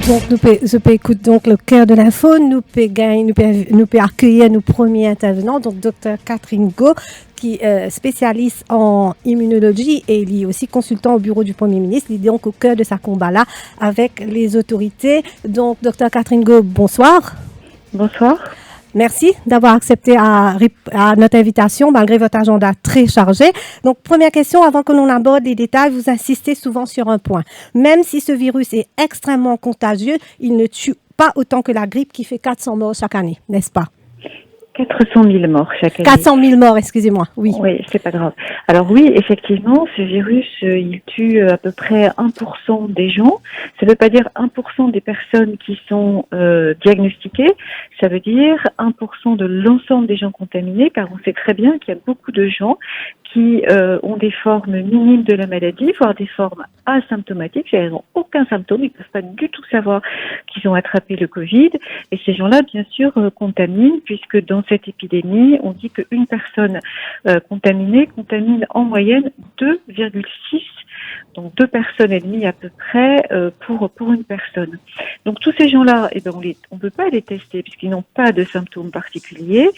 Donc, je peux écouter donc le cœur de l'info. Nous peut accueillir nos premiers intervenants, donc Dr Catherine Go, qui est spécialiste en immunologie et il est aussi consultant au bureau du Premier ministre. Il est donc au cœur de sa combat-là avec les autorités. Donc, Dr Catherine Go, bonsoir. Bonsoir. Merci d'avoir accepté à notre invitation malgré votre agenda très chargé. Donc, première question, avant que l'on aborde les détails, vous insistez souvent sur un point. Même si ce virus est extrêmement contagieux, il ne tue pas autant que la grippe qui fait 400 morts chaque année, n'est-ce pas? 400 000 morts chaque année. 400 000 morts, excusez-moi, oui. Oui, c'est pas grave. Alors oui, effectivement, ce virus, il tue à peu près 1% des gens. Ça ne veut pas dire 1% des personnes qui sont diagnostiquées, ça veut dire 1% de l'ensemble des gens contaminés, car on sait très bien qu'il y a beaucoup de gens qui ont des formes minimes de la maladie, voire des formes asymptomatiques, c'est-à-dire ils n'ont aucun symptôme, ils ne peuvent pas du tout savoir qu'ils ont attrapé le Covid. Et ces gens-là, bien sûr, contaminent, puisque dans cette épidémie, on dit qu'une personne contaminée contamine en moyenne 2,6, donc 2 personnes et demie à peu près pour une personne. Donc tous ces gens-là, eh ben, on peut pas les tester puisqu'ils n'ont pas de symptômes particuliers.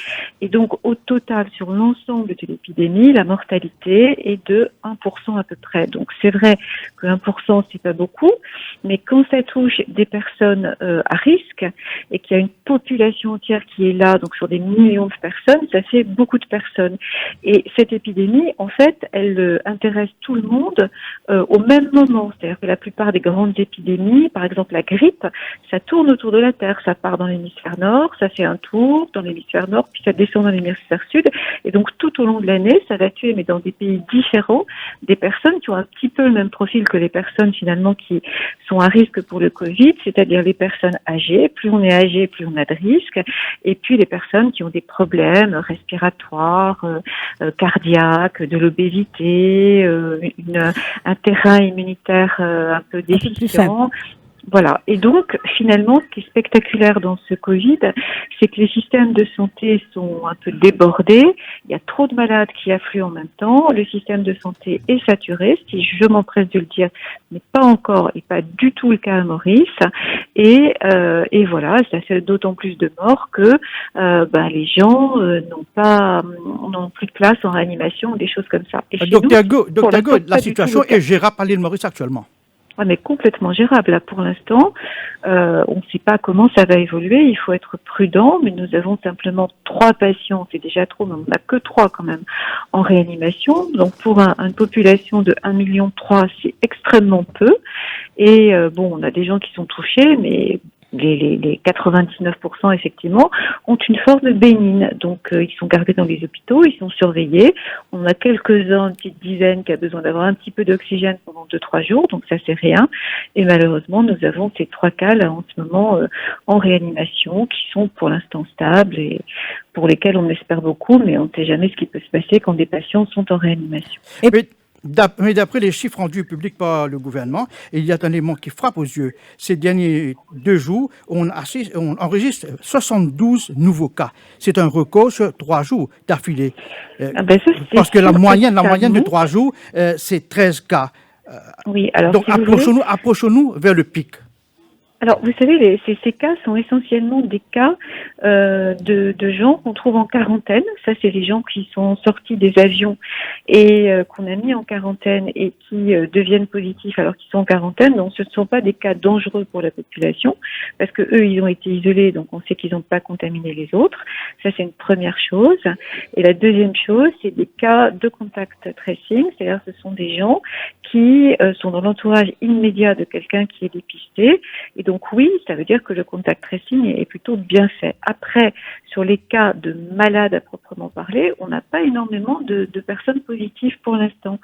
Et donc au total, sur l'ensemble de l'épidémie, la mortalité est de 1% à peu près. Donc c'est vrai que 1% c'est pas beaucoup, mais quand ça touche des personnes à risque et qu'il y a une population entière qui est là, donc sur des millions de personnes, ça fait beaucoup de personnes. Et cette épidémie, en fait, elle intéresse tout le monde au même moment. C'est-à-dire que la plupart des grandes épidémies, par exemple la grippe, ça tourne autour de la Terre. Ça part dans l'hémisphère nord, ça fait un tour dans l'hémisphère nord, puis ça descend dans l'hémisphère sud. Et donc tout au long de l'année, ça va tuer, mais dans des pays différents, des personnes qui ont un petit peu le même profil que les personnes finalement qui sont à risque pour le Covid, c'est-à-dire les personnes âgées. Plus on est âgé, plus on a de risques. Et puis les personnes qui ont des problèmes respiratoires, cardiaques, de l'obésité, un terrain immunitaire un peu déficient. Voilà. Et donc, finalement, ce qui est spectaculaire dans ce Covid, c'est que les systèmes de santé sont un peu débordés. Il y a trop de malades qui affluent en même temps. Le système de santé est saturé, si je m'empresse de le dire, n'est pas encore et pas du tout le cas à Maurice. Et voilà, ça fait d'autant plus de morts que les gens n'ont plus de place en réanimation, des choses comme ça. Docteur Go, la situation est gérable à l'île Maurice actuellement. Ah, mais complètement gérable. Là, pour l'instant, on ne sait pas comment ça va évoluer. Il faut être prudent, mais nous avons simplement 3 patients. C'est déjà trop, mais on n'a que 3 quand même en réanimation. Donc, pour une population de 1,3 million, c'est extrêmement peu. Et on a des gens qui sont touchés, mais les 99% effectivement ont une forme bénigne, donc ils sont gardés dans les hôpitaux, ils sont surveillés. On a quelques-uns, une petite dizaine qui a besoin d'avoir un petit peu d'oxygène pendant 2-3 jours, donc ça c'est rien. Et malheureusement nous avons ces 3 cas là en ce moment en réanimation qui sont pour l'instant stables et pour lesquels on espère beaucoup, mais on ne sait jamais ce qui peut se passer quand des patients sont en réanimation. Mais d'après les chiffres rendus publics par le gouvernement, il y a un élément qui frappe aux yeux. Ces derniers 2 jours, on enregistre 72 nouveaux cas. C'est un record sur 3 jours d'affilée. Parce que la moyenne de 3 jours, c'est 13 cas. Oui, alors donc approchons-nous vers le pic. Alors, vous savez, ces cas sont essentiellement des cas de gens qu'on trouve en quarantaine. Ça, c'est les gens qui sont sortis des avions et qu'on a mis en quarantaine et qui deviennent positifs alors qu'ils sont en quarantaine. Donc, ce ne sont pas des cas dangereux pour la population parce que eux, ils ont été isolés, donc on sait qu'ils n'ont pas contaminé les autres. Ça, c'est une première chose. Et la deuxième chose, c'est des cas de contact tracing, c'est-à-dire ce sont des gens qui sont dans l'entourage immédiat de quelqu'un qui est dépisté. Et donc oui, ça veut dire que le contact tracing est plutôt bien fait. Après, sur les cas de malades à proprement parler, on n'a pas énormément de personnes positives pour l'instant.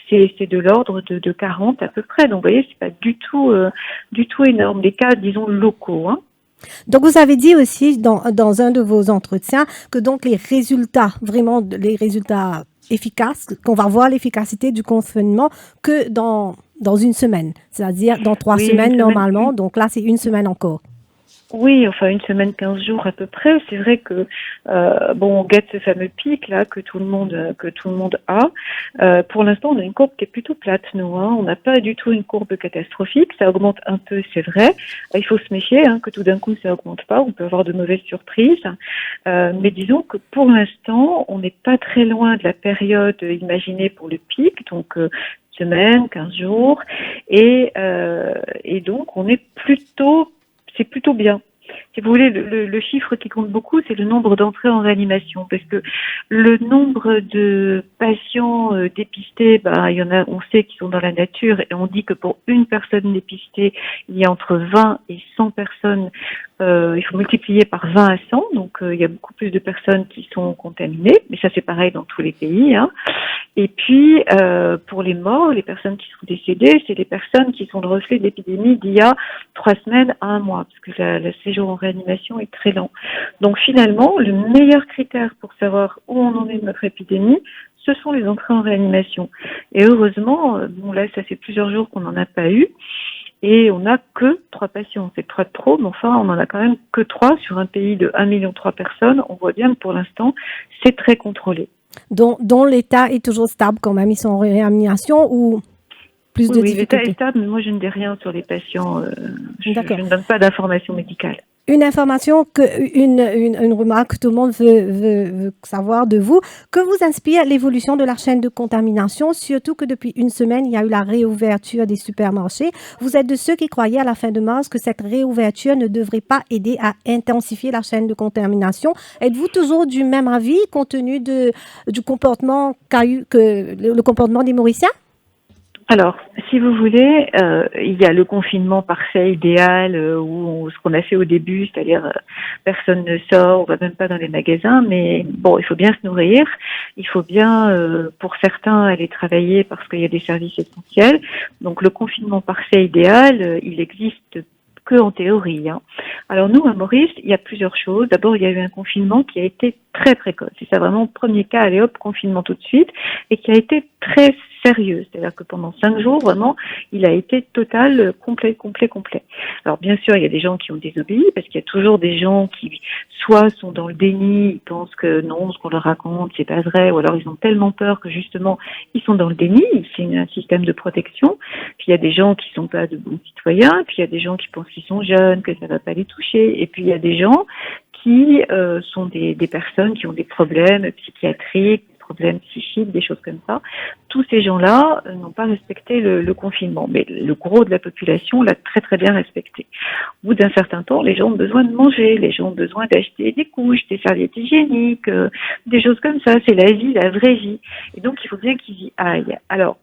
C'est de l'ordre de 40 à peu près. Donc vous voyez, c'est pas du tout énorme. Des cas, disons, locaux, hein. Donc, vous avez dit aussi dans un de vos entretiens que donc les résultats efficaces, qu'on va voir l'efficacité du confinement que dans une semaine, c'est-à-dire dans 3 semaines normalement. Donc là, c'est 1 semaine encore. Oui, enfin une semaine, 15 jours à peu près. C'est vrai que on guette ce fameux pic là que tout le monde a. Pour l'instant, on a une courbe qui est plutôt plate, nous. On n'a pas du tout une courbe catastrophique. Ça augmente un peu, c'est vrai. Il faut se méfier que tout d'un coup ça augmente pas. On peut avoir de mauvaises surprises. Mais disons que pour l'instant, on n'est pas très loin de la période imaginée pour le pic. Donc semaine, 15 jours, et donc c'est plutôt bien. Si vous voulez, le chiffre qui compte beaucoup, c'est le nombre d'entrées en réanimation, parce que le nombre de patients dépistés, il y en a, on sait qu'ils sont dans la nature, et on dit que pour une personne dépistée, il y a entre 20 et 100 personnes. Il faut multiplier par 20 à 100, donc il y a beaucoup plus de personnes qui sont contaminées, mais ça c'est pareil dans tous les pays. Et puis, pour les morts, les personnes qui sont décédées, c'est les personnes qui sont le reflet de l'épidémie d'il y a 3 semaines à 1 mois, parce que le séjour en réanimation est très lent. Donc finalement, le meilleur critère pour savoir où on en est de notre épidémie, ce sont les entrées en réanimation. Et heureusement, là, ça fait plusieurs jours qu'on n'en a pas eu. Et on n'a que 3 patients. C'est 3 de trop, mais enfin, on n'en a quand même que 3 sur un pays de 1,3 million de personnes. On voit bien que pour l'instant, c'est très contrôlé. Dont l'état est toujours stable quand même, ils sont en réanimation ou plus de Oui, l'état est difficultés? stable, mais moi je ne dis rien sur les patients. Je D'accord. ne donne pas d'informations médicales. Une information, une remarque que tout le monde veut savoir de vous. Que vous inspire l'évolution de la chaîne de contamination, surtout que depuis une semaine, il y a eu la réouverture des supermarchés. Vous êtes de ceux qui croyaient à la fin de mars que cette réouverture ne devrait pas aider à intensifier la chaîne de contamination. Êtes-vous toujours du même avis compte tenu du comportement le comportement des Mauriciens? Alors, si vous voulez, il y a le confinement parfait, idéal, ce qu'on a fait au début, c'est-à-dire personne ne sort, on va même pas dans les magasins, mais bon, il faut bien se nourrir, il faut bien, pour certains, aller travailler parce qu'il y a des services essentiels. Donc le confinement parfait, idéal, il existe que en théorie. Alors nous, à Maurice, il y a plusieurs choses. D'abord, il y a eu un confinement qui a été très précoce. C'est ça vraiment, premier cas, allez hop, confinement tout de suite, et qui a été très sérieux. C'est-à-dire que pendant 5 jours, vraiment, il a été total, complet. Alors bien sûr, il y a des gens qui ont désobéi, parce qu'il y a toujours des gens qui, soit sont dans le déni, ils pensent que non, ce qu'on leur raconte, c'est pas vrai, ou alors ils ont tellement peur que justement, ils sont dans le déni, c'est un système de protection. Puis il y a des gens qui sont pas de bons citoyens, puis il y a des gens qui pensent qu'ils sont jeunes, que ça va pas les toucher, et puis il y a des gens qui sont des personnes qui ont des problèmes psychiatriques, des problèmes psychiques, des choses comme ça. Tous ces gens-là n'ont pas respecté le confinement, mais le gros de la population l'a très très bien respecté. Au bout d'un certain temps, les gens ont besoin de manger, les gens ont besoin d'acheter des couches, des serviettes hygiéniques, des choses comme ça. C'est la vie, la vraie vie. Et donc, il faut bien qu'ils y aillent. Alors,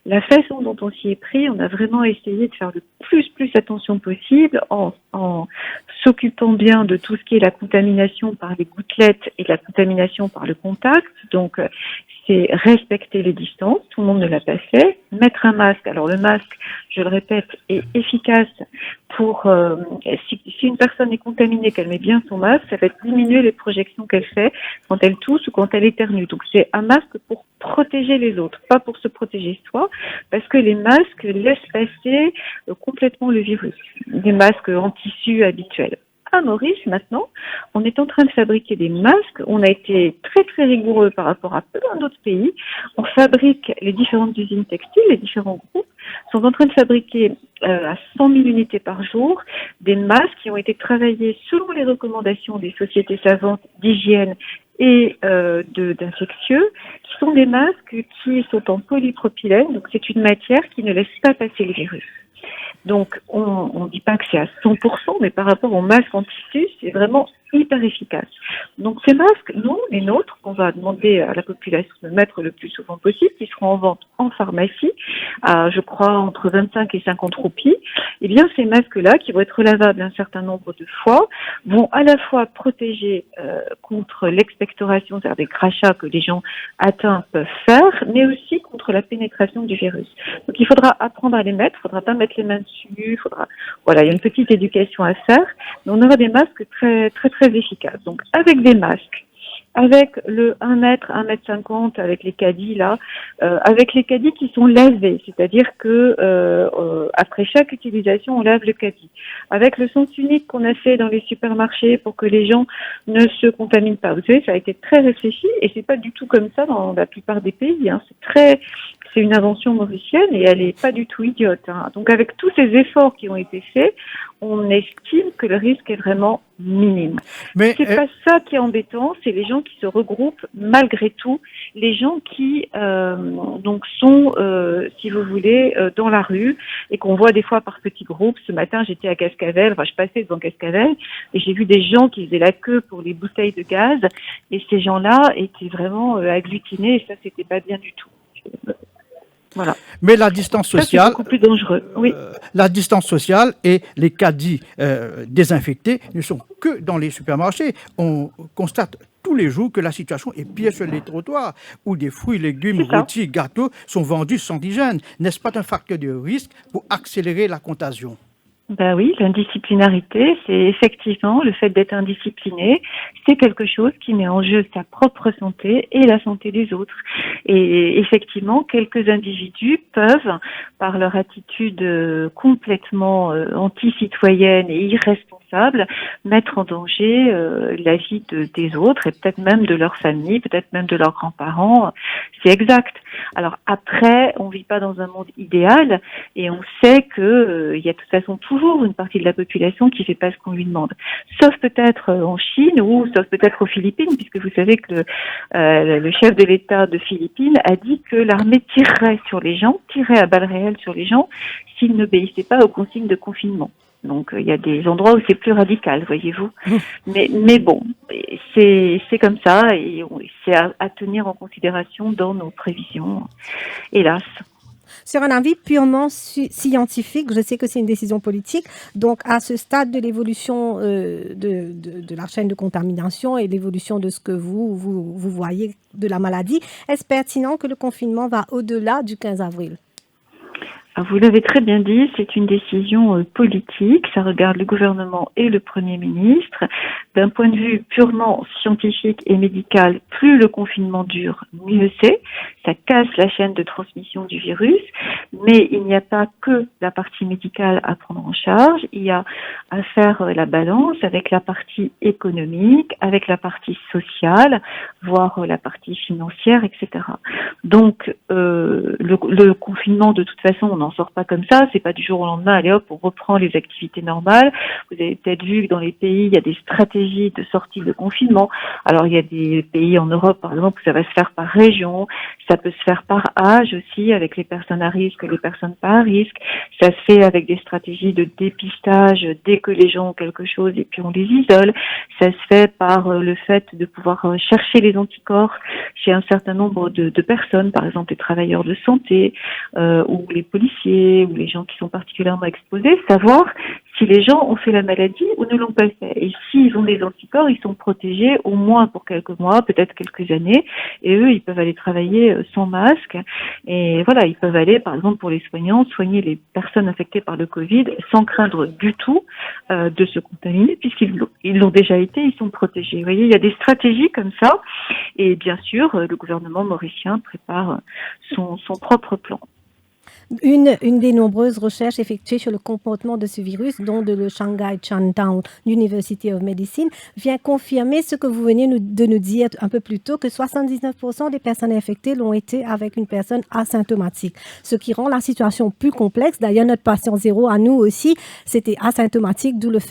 la façon dont on s'y est pris, on a vraiment essayé de faire le plus attention possible en s'occupant bien de tout ce qui est la contamination par les gouttelettes et la contamination par le contact. Donc, c'est respecter les distances, tout le monde ne l'a pas fait. Mettre un masque, alors le masque, je le répète, est efficace pour, si une personne est contaminée, qu'elle met bien son masque, ça va diminuer les projections qu'elle fait quand elle tousse ou quand elle éternue. Donc c'est un masque pour protéger les autres, pas pour se protéger soi, parce que les masques laissent passer complètement le virus. Des masques en tissu habituels. À Maurice, maintenant, on est en train de fabriquer des masques. On a été très très rigoureux par rapport à plein d'autres pays. On fabrique les différentes usines textiles, les différents groupes sont en train de fabriquer à 100 000 unités par jour des masques qui ont été travaillés selon les recommandations des sociétés savantes d'hygiène et d'infectieux, qui sont des masques qui sont en polypropylène. Donc c'est une matière qui ne laisse pas passer le virus. Donc, on ne dit pas que c'est à 100%, mais par rapport aux masques en tissu, c'est vraiment hyper efficace. Donc, ces masques, nous, les nôtres, qu'on va demander à la population de mettre le plus souvent possible, qui seront en vente en pharmacie, à, je crois, entre 25 et 50 roupies, eh bien, ces masques-là, qui vont être lavables un certain nombre de fois, vont à la fois protéger contre l'expectoration, c'est-à-dire des crachats que les gens atteints peuvent faire, mais aussi contre la pénétration du virus. Donc, il faudra apprendre à les mettre, il faudra pas mettre les mains dessus, voilà, il y a une petite éducation à faire, mais on aura des masques très efficaces. Donc, avec des masques avec le 1 mètre, 1 mètre 50, avec les caddies là, avec les caddies qui sont lavés, c'est-à-dire que après chaque utilisation, on lave le caddie. Avec le sens unique qu'on a fait dans les supermarchés pour que les gens ne se contaminent pas. Vous savez, ça a été très réfléchi et c'est pas du tout comme ça dans la plupart des pays. Hein. C'est une invention mauricienne et elle est pas du tout idiote. Hein. Donc avec tous ces efforts qui ont été faits, on estime que le risque est vraiment minime. Mais C'est pas ça qui est embêtant, c'est les gens qui se regroupent malgré tout, les gens qui donc sont, si vous voulez, dans la rue et qu'on voit des fois par petits groupes. Ce matin, j'étais à Cascavel, je passais devant Cascavel et j'ai vu des gens qui faisaient la queue pour les bouteilles de gaz et ces gens-là étaient vraiment agglutinés et ça, c'était pas bien du tout. Voilà. Mais la distance Ça, c'est sociale, beaucoup plus dangereux. Oui. la distance sociale et les caddies désinfectés ne sont que dans les supermarchés. On constate tous les jours que la situation est pire sur les trottoirs, où des fruits, légumes, rôtis, gâteaux sont vendus sans hygiène. N'est-ce pas un facteur de risque pour accélérer la contagion? Ben oui, l'indisciplinarité, c'est effectivement le fait d'être indiscipliné, c'est quelque chose qui met en jeu sa propre santé et la santé des autres. Et effectivement, quelques individus peuvent, par leur attitude complètement anti-citoyenne et irresponsable, mettre en danger la vie des autres et peut-être même de leur famille, peut-être même de leurs grands-parents. C'est exact. Alors après, on vit pas dans un monde idéal et on sait que il y a de toute façon toujours une partie de la population qui fait pas ce qu'on lui demande. Sauf peut-être en Chine ou sauf peut-être aux Philippines, puisque vous savez que le chef de l'État de Philippines a dit que l'armée tirerait à balles réelles sur les gens s'ils n'obéissaient pas aux consignes de confinement. Donc il y a des endroits où c'est plus radical, voyez-vous. Mais bon, c'est comme ça et c'est à tenir en considération dans nos prévisions, hélas. Sur un avis purement scientifique, je sais que c'est une décision politique, donc à ce stade de l'évolution de la chaîne de contamination et l'évolution de ce que vous voyez de la maladie, est-ce pertinent que le confinement va au-delà du 15 avril? Vous l'avez très bien dit, c'est une décision politique, ça regarde le gouvernement et le Premier ministre. D'un point de vue purement scientifique et médical, plus le confinement dure, mieux c'est. Ça casse la chaîne de transmission du virus, mais il n'y a pas que la partie médicale à prendre en charge, il y a à faire la balance avec la partie économique, avec la partie sociale, voire la partie financière, etc. Donc, le confinement, de toute façon, on n'en sort pas comme ça, c'est pas du jour au lendemain, allez hop, on reprend les activités normales. Vous avez peut-être vu que dans les pays, il y a des stratégies de sortie de confinement. Alors, il y a des pays en Europe, par exemple, où ça va se faire par région, ça peut se faire par âge aussi, avec les personnes à risque et les personnes pas à risque. Ça se fait avec des stratégies de dépistage dès que les gens ont quelque chose et puis on les isole. Ça se fait par le fait de pouvoir chercher les anticorps chez un certain nombre de personnes, par exemple les travailleurs de santé ou les policiers ou les gens qui sont particulièrement exposés, savoir si les gens ont fait la maladie ou ne l'ont pas fait. Et s'ils ont des anticorps, ils sont protégés au moins pour quelques mois, peut-être quelques années, et eux, ils peuvent aller travailler sans masque. Et voilà, ils peuvent aller, par exemple, pour les soignants, soigner les personnes infectées par le Covid sans craindre du tout de se contaminer, puisqu'ils l'ont déjà été, ils sont protégés. Vous voyez, il y a des stratégies comme ça, et bien sûr, le gouvernement mauricien prépare son propre plan. Une des nombreuses recherches effectuées sur le comportement de ce virus, dont de le Shanghai Chinatown University of Medicine, vient confirmer ce que vous venez de nous dire un peu plus tôt, que 79% des personnes infectées l'ont été avec une personne asymptomatique, ce qui rend la situation plus complexe. D'ailleurs, notre patient zéro, à nous aussi, c'était asymptomatique, d'où la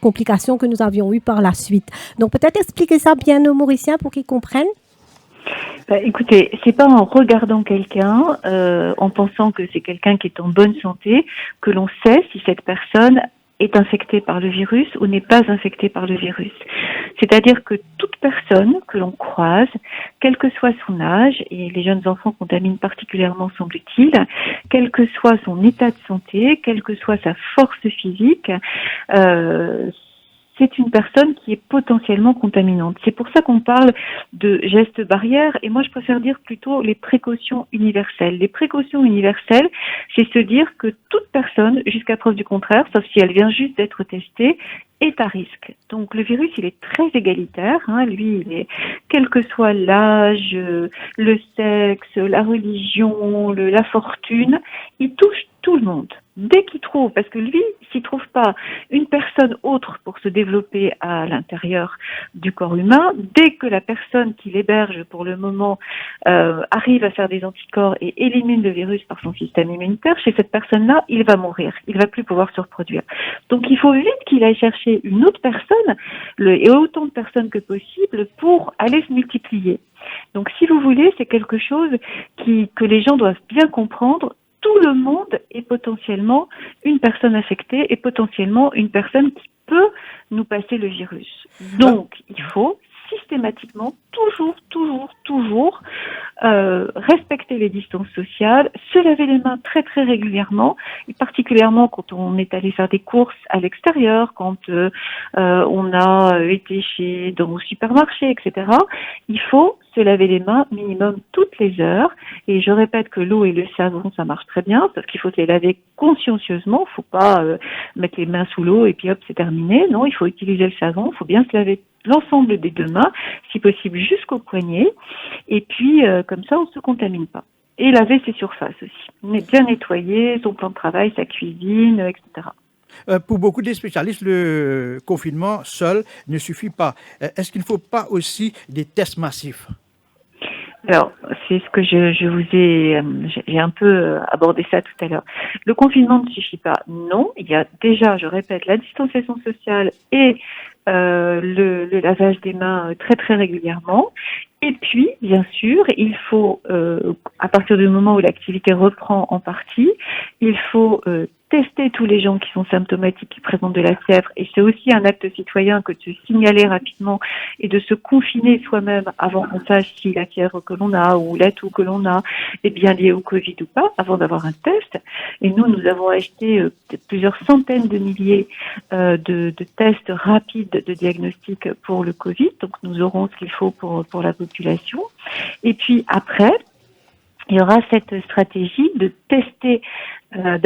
complication que nous avions eue par la suite. Donc, peut-être expliquer ça bien aux Mauriciens pour qu'ils comprennent. Écoutez, c'est pas en regardant quelqu'un, en pensant que c'est quelqu'un qui est en bonne santé, que l'on sait si cette personne est infectée par le virus ou n'est pas infectée par le virus. C'est-à-dire que toute personne que l'on croise, quel que soit son âge, et les jeunes enfants contaminent particulièrement, semble-t-il, quel que soit son état de santé, quelle que soit sa force physique, c'est une personne qui est potentiellement contaminante. C'est pour ça qu'on parle de gestes barrières, et moi je préfère dire plutôt les précautions universelles. Les précautions universelles, c'est se dire que toute personne, jusqu'à preuve du contraire, sauf si elle vient juste d'être testée, est à risque. Donc le virus, il est très égalitaire. Lui, quel que soit l'âge, le sexe, la religion, la fortune, il touche tout le monde. Dès qu'il trouve, parce que lui, s'il trouve pas une personne autre pour se développer à l'intérieur du corps humain, dès que la personne qui l'héberge pour le moment arrive à faire des anticorps et élimine le virus par son système immunitaire, chez cette personne-là, il va mourir. Il va plus pouvoir se reproduire. Donc il faut vite qu'il aille chercher une autre personne, et autant de personnes que possible, pour aller se multiplier. Donc si vous voulez, c'est quelque chose que les gens doivent bien comprendre. Tout le monde est potentiellement une personne affectée et potentiellement une personne qui peut nous passer le virus. Donc, il faut systématiquement, toujours respecter les distances sociales, se laver les mains très très régulièrement, et particulièrement quand on est allé faire des courses à l'extérieur, quand on a été dans le supermarché, etc. Il faut se laver les mains minimum toutes les heures. Et je répète que l'eau et le savon, ça marche très bien, parce qu'il faut se les laver consciencieusement. Il ne faut pas mettre les mains sous l'eau et puis hop, c'est terminé. Non, il faut utiliser le savon. Il faut bien se laver l'ensemble des deux mains, si possible jusqu'au poignet. Et puis, comme ça, on ne se contamine pas. Et laver ses surfaces aussi. Mais bien nettoyer son plan de travail, sa cuisine, etc. Pour beaucoup de spécialistes, le confinement seul ne suffit pas. Est-ce qu'il ne faut pas aussi des tests massifs? Alors, c'est ce que j'ai un peu abordé ça tout à l'heure. Le confinement ne suffit pas. Non, il y a déjà, je répète, la distanciation sociale et le lavage des mains très très régulièrement. Et puis, bien sûr, il faut, à partir du moment où l'activité reprend en partie, il faut tester tous les gens qui sont symptomatiques, qui présentent de la fièvre. Et c'est aussi un acte citoyen que de se signaler rapidement et de se confiner soi-même avant qu'on sache si la fièvre que l'on a ou la toux que l'on a est bien liée au Covid ou pas, avant d'avoir un test. Et nous avons acheté plusieurs centaines de milliers de tests rapides de diagnostic pour le Covid. Donc, nous aurons ce qu'il faut pour la population. Et puis après, il y aura cette stratégie de tester, faire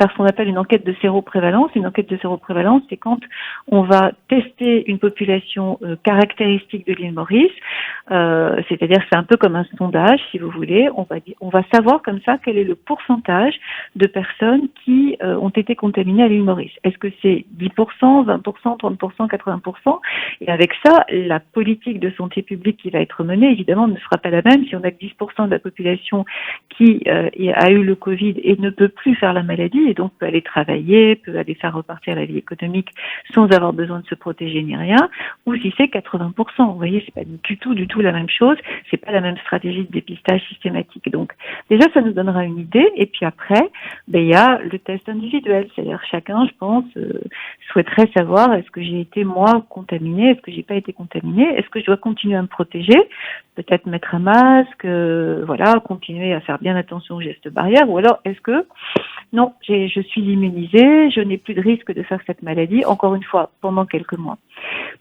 ce qu'on appelle une enquête de séroprévalence. Une enquête de séroprévalence, c'est quand on va tester une population caractéristique de l'île Maurice, c'est-à-dire que c'est un peu comme un sondage, si vous voulez. On va savoir comme ça quel est le pourcentage de personnes qui ont été contaminées à l'île Maurice. Est-ce que c'est 10%, 20%, 30%, 80%? Et avec ça, la politique de santé publique qui va être menée, évidemment, ne sera pas la même si on a 10% de la population qui a eu le Covid et ne peut plus faire la maladie et donc peut aller travailler, peut aller faire repartir la vie économique sans avoir besoin de se protéger ni rien, ou si c'est 80%. Vous voyez, c'est pas du tout la même chose, c'est pas la même stratégie de dépistage systématique. Donc, déjà, ça nous donnera une idée, et puis après, il y a le test individuel, c'est-à-dire chacun, je pense, souhaiterait savoir est-ce que j'ai été, moi, contaminé, est-ce que j'ai pas été contaminé, est-ce que je dois continuer à me protéger, peut-être mettre un masque, continuer à faire bien attention aux gestes barrières, ou alors est-ce que non, je suis immunisée, je n'ai plus de risque de faire cette maladie, encore une fois, pendant quelques mois.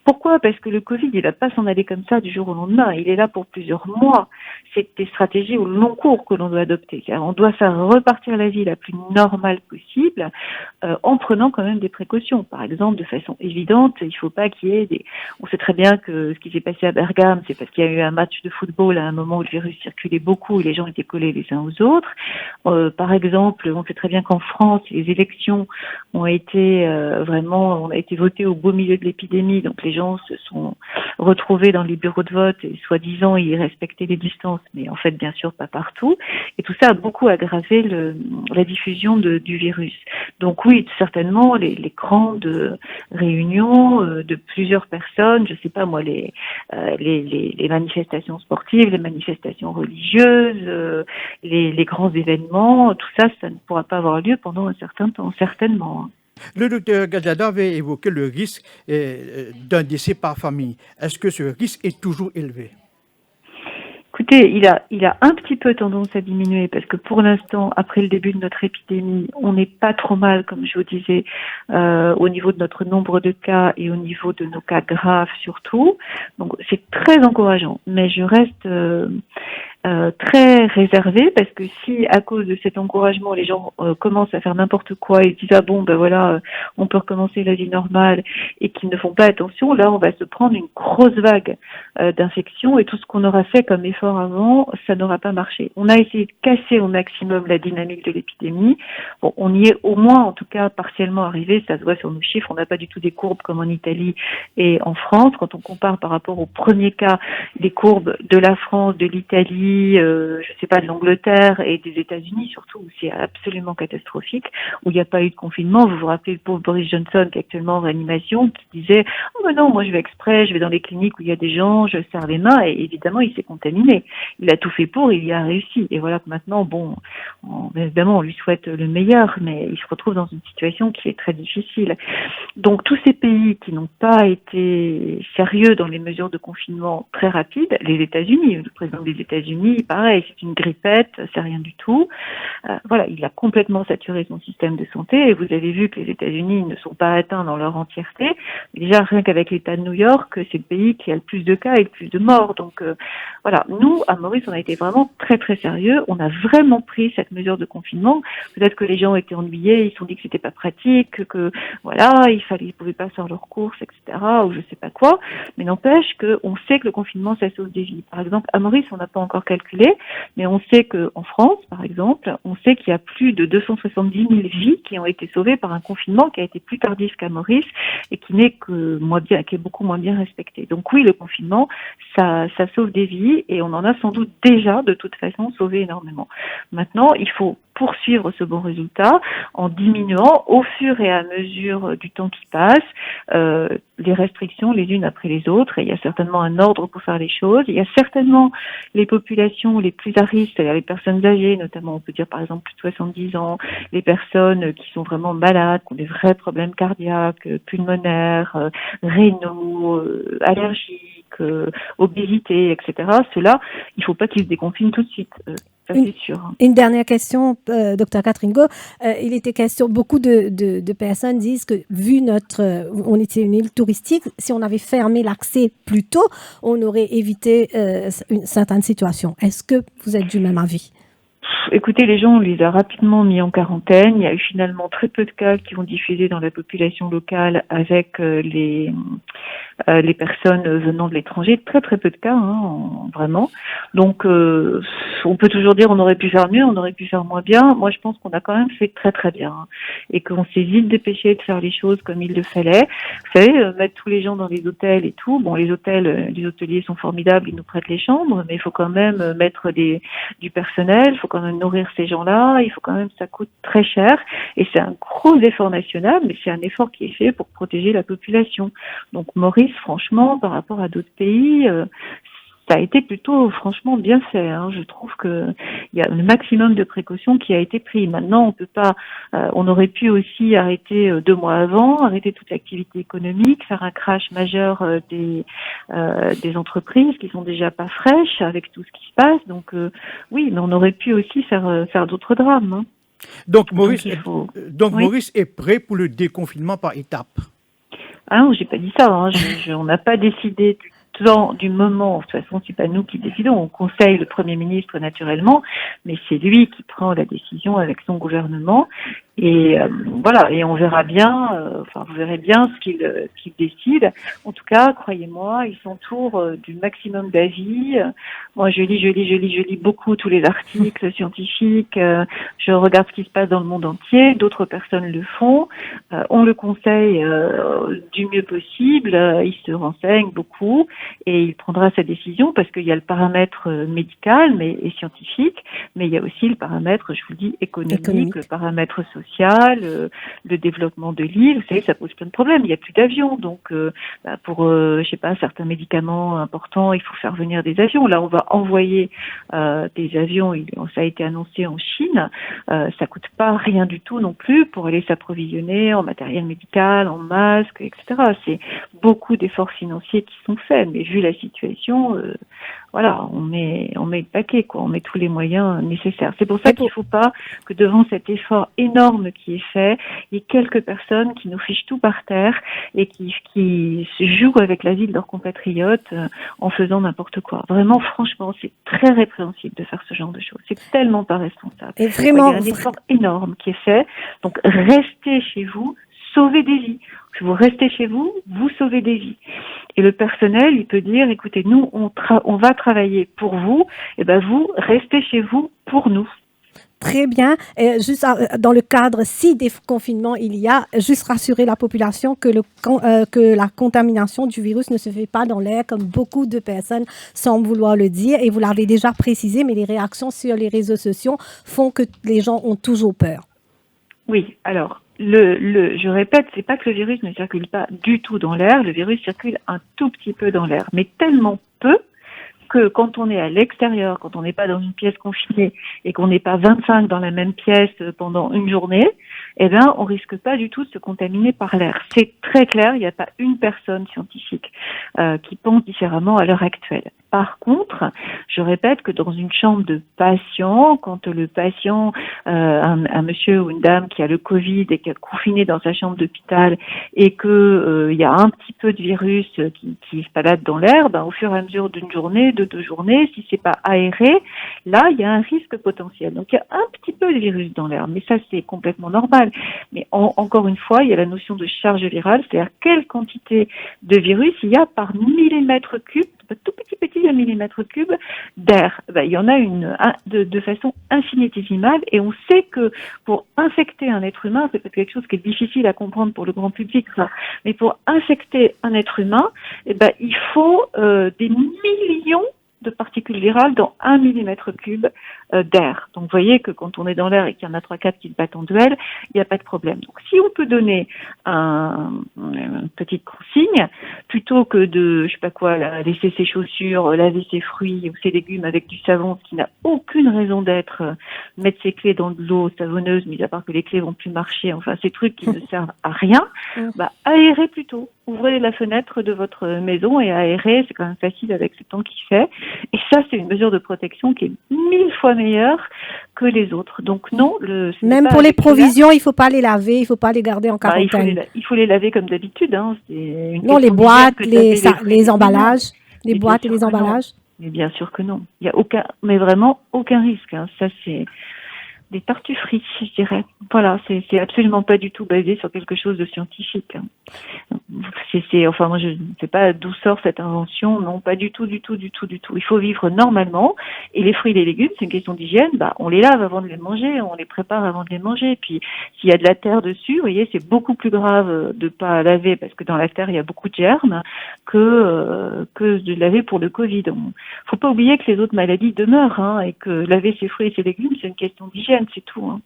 Pourquoi? Parce que le Covid, il va pas s'en aller comme ça du jour au lendemain. Il est là pour plusieurs mois. C'est des stratégies au long cours que l'on doit adopter. Car on doit faire repartir la vie la plus normale possible, en prenant quand même des précautions. Par exemple, de façon évidente, il faut pas qu'il y ait on sait très bien que ce qui s'est passé à Bergame, c'est parce qu'il y a eu un match de football à un moment où le virus circulait beaucoup et les gens étaient collés les uns aux autres. Par exemple, on sait très bien qu'en France, les élections ont été on a été voté au beau milieu de l'épidémie, donc les gens se sont retrouvés dans les bureaux de vote et soi-disant ils respectaient les distances, mais en fait bien sûr pas partout. Et tout ça a beaucoup aggravé la diffusion du virus. Donc oui, certainement les grandes réunions de plusieurs personnes, je sais pas moi, les manifestations sportives, les manifestations religieuses, les grands événements, tout ça, ça ne pourra pas avoir lieu pendant un certain temps, certainement. Le docteur Gadjada avait évoqué le risque d'un décès par famille. Est-ce que ce risque est toujours élevé? Écoutez, il a un petit peu tendance à diminuer parce que pour l'instant, après le début de notre épidémie, on n'est pas trop mal, comme je vous disais, au niveau de notre nombre de cas et au niveau de nos cas graves surtout. Donc c'est très encourageant. Mais je reste très réservé, parce que si à cause de cet encouragement les gens commencent à faire n'importe quoi et disent ah bon ben voilà on peut recommencer la vie normale et qu'ils ne font pas attention, là on va se prendre une grosse vague d'infections et tout ce qu'on aura fait comme effort avant, ça n'aura pas marché. On a essayé de casser au maximum la dynamique de l'épidémie. Bon, on y est au moins en tout cas partiellement arrivé, ça se voit sur nos chiffres, on n'a pas du tout des courbes comme en Italie et en France. Quand on compare par rapport au premier cas, les courbes de la France, de l'Italie, je sais pas, de l'Angleterre et des États-Unis surtout, où c'est absolument catastrophique, où il n'y a pas eu de confinement. Vous vous rappelez le pauvre Boris Johnson qui est actuellement en réanimation, qui disait « Oh ben non, moi je vais exprès, je vais dans les cliniques où il y a des gens, je serre les mains » et évidemment il s'est contaminé. Il a tout fait pour, il y a réussi. Et voilà que maintenant, bon, évidemment on lui souhaite le meilleur, mais il se retrouve dans une situation qui est très difficile. Donc tous ces pays qui n'ont pas été sérieux dans les mesures de confinement très rapides, les États-Unis, le président des États-Unis, pareil, c'est une grippette, c'est rien du tout. Voilà, il a complètement saturé son système de santé et vous avez vu que les États-Unis ne sont pas atteints dans leur entièreté. Déjà, rien qu'avec l'État de New York, c'est le pays qui a le plus de cas et le plus de morts. Donc voilà, nous, à Maurice, on a été vraiment très très sérieux. On a vraiment pris cette mesure de confinement. Peut-être que les gens étaient ennuyés, ils se sont dit que c'était pas pratique, que voilà, ils pouvaient pas faire leurs courses, etc. ou je sais pas quoi. Mais n'empêche qu'on sait que le confinement, ça sauve des vies. Par exemple, à Maurice, on n'a pas encore calculé, mais on sait qu'en France, par exemple, on sait qu'il y a plus de 270 000 vies qui ont été sauvées par un confinement qui a été plus tardif qu'à Maurice et qui n'est que qui est beaucoup moins bien respecté. Donc oui, le confinement, ça sauve des vies et on en a sans doute déjà, de toute façon, sauvé énormément. Maintenant, il faut poursuivre ce bon résultat en diminuant au fur et à mesure du temps qui passe les restrictions les unes après les autres. Et il y a certainement un ordre pour faire les choses. Il y a certainement les populations les plus à risque, c'est-à-dire les personnes âgées, notamment on peut dire par exemple plus de 70 ans, les personnes qui sont vraiment malades, qui ont des vrais problèmes cardiaques, pulmonaires, rénaux, allergiques, obésité, etc. Ceux-là, il ne faut pas qu'ils se déconfinent tout de suite. Ça, c'est sûr. Une dernière question, Dr Catherine Go. Il était question, beaucoup de personnes disent que vu on était une île touristique, si on avait fermé l'accès plus tôt, on aurait évité une certaine situation. Est-ce que vous êtes du même avis? Écoutez, les gens, on les a rapidement mis en quarantaine. Il y a eu finalement très peu de cas qui ont diffusé dans la population locale avec les personnes venant de l'étranger. Très très peu de cas, vraiment. Donc, on peut toujours dire on aurait pu faire mieux, on aurait pu faire moins bien. Moi, je pense qu'on a quand même fait très très bien et qu'on s'est vite dépêché de faire les choses comme il le fallait. Vous savez, mettre tous les gens dans les hôtels et tout. Bon, les hôteliers sont formidables, ils nous prêtent les chambres, mais il faut quand même mettre du personnel, il faut quand même nourrir ces gens-là, il faut quand même, ça coûte très cher et c'est un gros effort national, mais c'est un effort qui est fait pour protéger la population. Donc Maurice, franchement, par rapport à d'autres pays, ça a été plutôt franchement bien fait. Je trouve que il y a le maximum de précautions qui a été pris. Maintenant, on peut pas. On aurait pu aussi arrêter 2 mois avant, arrêter toute l'activité économique, faire un crash majeur des entreprises qui sont déjà pas fraîches avec tout ce qui se passe. Donc oui, mais on aurait pu aussi faire d'autres drames. Donc Maurice, Oui. Maurice est prêt pour le déconfinement par étapes. Ah non, j'ai pas dit ça. On n'a pas décidé du moment. De toute façon, c'est pas nous qui décidons. On conseille le Premier ministre naturellement, mais c'est lui qui prend la décision avec son gouvernement. Et voilà. Et on verra bien. Vous verrez bien ce qu'il décide. En tout cas, croyez-moi, il s'entoure du maximum d'avis. Moi, je lis beaucoup tous les articles scientifiques. Je regarde ce qui se passe dans le monde entier. D'autres personnes le font. On le conseille du mieux possible. Il se renseigne beaucoup et il prendra sa décision parce qu'il y a le paramètre médical et scientifique, mais il y a aussi le paramètre, je vous le dis, économique. Le paramètre social, le développement de l'île. Vous savez, ça pose plein de problèmes. Il n'y a plus d'avions, donc pour certains médicaments importants, il faut faire venir des avions. Là, on va envoyer des avions. Ça a été annoncé en Chine. Ça coûte pas rien du tout non plus pour aller s'approvisionner en matériel médical, en masques, etc. C'est beaucoup d'efforts financiers qui sont faits, mais vu la situation, voilà, on met le paquet, quoi. On met tous les moyens nécessaires. C'est pour ça qu'il ne faut pas que devant cet effort énorme qui est fait, il y ait quelques personnes qui nous fichent tout par terre et qui se jouent avec la vie de leurs compatriotes en faisant n'importe quoi. Vraiment, franchement, c'est très répréhensible de faire ce genre de choses. C'est tellement pas responsable. Et vraiment, il y a un effort énorme qui est fait. Donc, restez chez vous, sauvez des vies. Si vous restez chez vous, vous sauvez des vies. Et le personnel, il peut dire, écoutez, nous, on va travailler pour vous, et ben vous, restez chez vous pour nous. Très bien. Et juste dans le cadre, si des confinements il y a, juste rassurer la population que la contamination du virus ne se fait pas dans l'air, comme beaucoup de personnes semblent vouloir le dire. Et vous l'avez déjà précisé, mais les réactions sur les réseaux sociaux font que les gens ont toujours peur. Oui, alors, je répète, c'est pas que le virus ne circule pas du tout dans l'air, le virus circule un tout petit peu dans l'air, mais tellement peu que quand on est à l'extérieur, quand on n'est pas dans une pièce confinée et qu'on n'est pas 25 dans la même pièce pendant une journée, eh bien, on risque pas du tout de se contaminer par l'air. C'est très clair, il n'y a pas une personne scientifique qui pense différemment à l'heure actuelle. Par contre, je répète que dans une chambre de patient, quand le patient, un monsieur ou une dame qui a le Covid et qui est confiné dans sa chambre d'hôpital et que il y a un petit peu de virus qui se balade dans l'air, ben, au fur et à mesure d'une journée, de 2 journées, si c'est pas aéré, là, il y a un risque potentiel. Donc, il y a un petit peu de virus dans l'air, mais ça, c'est complètement normal. Mais encore une fois, il y a la notion de charge virale, c'est-à-dire quelle quantité de virus il y a par millimètre cube, tout petit millimètre cube d'air. Ben, il y en a de façon infinitésimale et on sait que pour infecter un être humain, c'est peut-être quelque chose qui est difficile à comprendre pour le grand public, ça, mais pour infecter un être humain, eh ben, il faut des millions de particules virales dans 1 millimètre cube d'air. Donc, vous voyez que quand on est dans l'air et qu'il y en a 3-4 qui se battent en duel, il n'y a pas de problème. Donc, si on peut donner une petite consigne, plutôt que de, je sais pas quoi, laisser ses chaussures, laver ses fruits ou ses légumes avec du savon, ce qui n'a aucune raison d'être, mettre ses clés dans de l'eau savonneuse, mis à part que les clés vont plus marcher, enfin, ces trucs qui ne servent à rien, bah, aérez plutôt. Ouvrez la fenêtre de votre maison et aérez, c'est quand même facile avec ce temps qu'il fait. Et ça, c'est une mesure de protection qui est 1000 fois meilleure que les autres. Donc non, même pour les provisions, il faut pas les laver, il faut pas les garder en quarantaine. Il faut les laver comme d'habitude. Hein. Non, les boîtes, les emballages, les boîtes et les emballages. Mais bien sûr que non. Il y a mais vraiment aucun risque. Hein. Ça, c'est des tartufferies, je dirais. Voilà, c'est absolument pas du tout basé sur quelque chose de scientifique. Enfin, moi, je ne sais pas d'où sort cette invention. Non, pas du tout. Il faut vivre normalement. Et les fruits et les légumes, c'est une question d'hygiène. Bah, on les lave avant de les manger, on les prépare avant de les manger. Puis, s'il y a de la terre dessus, vous voyez, c'est beaucoup plus grave de pas laver parce que dans la terre, il y a beaucoup de germes que de laver pour le Covid. Faut pas oublier que les autres maladies demeurent, hein, et que laver ses fruits et ses légumes, c'est une question d'hygiène, c'est tout, hein.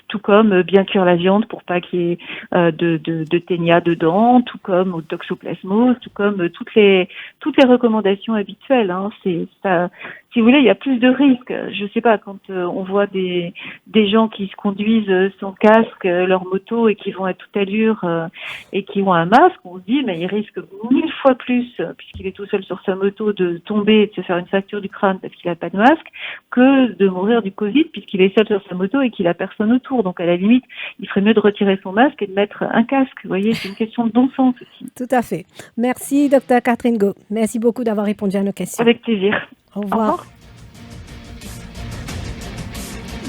Tout comme bien cuire la viande pour pas qu'il y ait de ténia dedans, tout comme au toxoplasmose, tout comme toutes les recommandations habituelles, hein. C'est ça. Si vous voulez, il y a plus de risques. Je sais pas, quand on voit des gens qui se conduisent sans casque, leur moto, et qui vont à toute allure et qui ont un masque, on se dit mais il risque 1000 fois plus, puisqu'il est tout seul sur sa moto, de tomber et de se faire une fracture du crâne parce qu'il a pas de masque, que de mourir du Covid puisqu'il est seul sur sa moto et qu'il a personne autour. Donc à la limite, il ferait mieux de retirer son masque et de mettre un casque. Vous voyez, c'est une question de bon sens aussi. Tout à fait. Merci, Dr Catherine Go. Merci beaucoup d'avoir répondu à nos questions. Avec plaisir. Au revoir.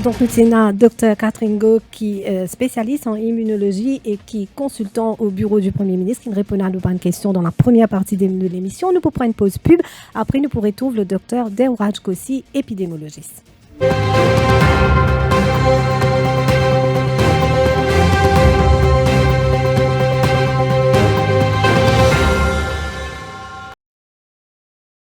Donc, nous tenons Dr Catherine Go, qui est spécialiste en immunologie et qui est consultant au bureau du Premier ministre, qui répond à nos bonnes questions dans la première partie de l'émission. Nous pourrons prendre une pause pub. Après, nous pourrons trouver le docteur Deouraj Kossi, épidémiologiste.